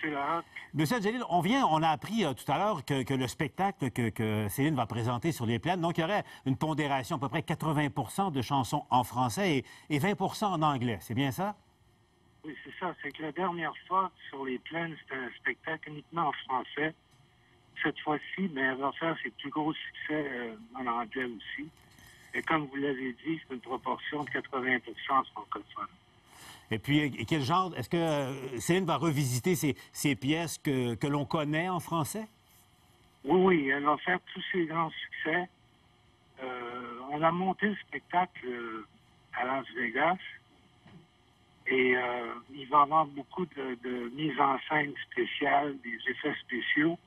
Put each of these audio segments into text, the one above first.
M. Larocque. Monsieur Angelil, on a appris tout à l'heure que le spectacle que Céline va présenter sur les plaines, donc il y aurait une pondération à peu près 80 de chansons en français et 20 en anglais. C'est bien ça? Oui, c'est ça. C'est que la dernière fois, sur les plaines, c'était un spectacle uniquement en français. Cette fois-ci, ben, elle va faire ses plus gros succès en anglais aussi. Et comme vous l'avez dit, c'est une proportion de 80 francophone. Et puis, quel genre, est-ce que Céline va revisiter ces pièces que l'on connaît en français? Oui, oui, elle va faire tous ses grands succès. On a monté le spectacle à Las Vegas et il va y avoir beaucoup de mises en scène spéciales, des effets spéciaux.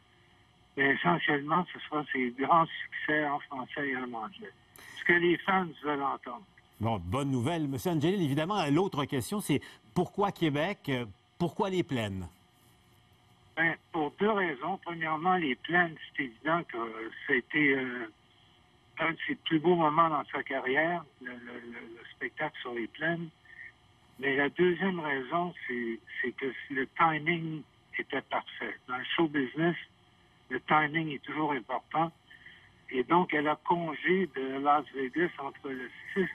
Mais essentiellement, ce sera ses grands succès en français et en anglais. Ce que les fans veulent entendre. Bon, bonne nouvelle. Monsieur Angelil, évidemment, l'autre question, c'est pourquoi Québec? Pourquoi les plaines? Ben, pour deux raisons. Premièrement, les plaines, c'est évident que ça a été un de ses plus beaux moments dans sa carrière, le spectacle sur les plaines. Mais la deuxième raison, c'est que le timing était parfait. Dans le show business, le timing est toujours important. Et donc, elle a congé de Las Vegas entre le 6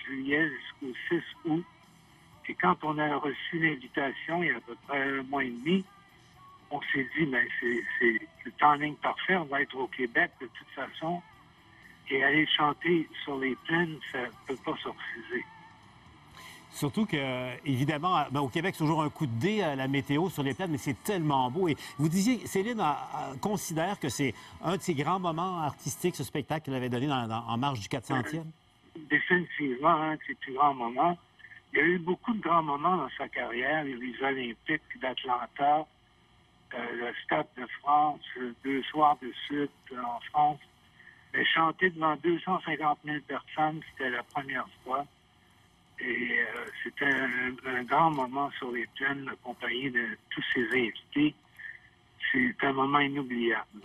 juillet jusqu'au 6 août. Et quand on a reçu l'invitation, il y a à peu près un mois et demi, on s'est dit, ben, c'est le timing parfait, on va être au Québec de toute façon. Et aller chanter sur les plaines, ça ne peut pas se refuser. Surtout que, évidemment, au Québec, c'est toujours un coup de dé à la météo sur les plaines, mais c'est tellement beau. Et vous disiez, Céline considère que c'est un de ses grands moments artistiques, ce spectacle qu'elle avait donné en marge du 400e? Définitivement, un de ses plus grands moments. Il y a eu beaucoup de grands moments dans sa carrière. Il y a eu les Olympiques d'Atlanta, le Stade de France, 2 soirs de suite en France. Mais chanter devant 250 000 personnes, c'était la première fois. Et c'était un grand moment sur les plaines, accompagné de tous ses invités. C'est un moment inoubliable.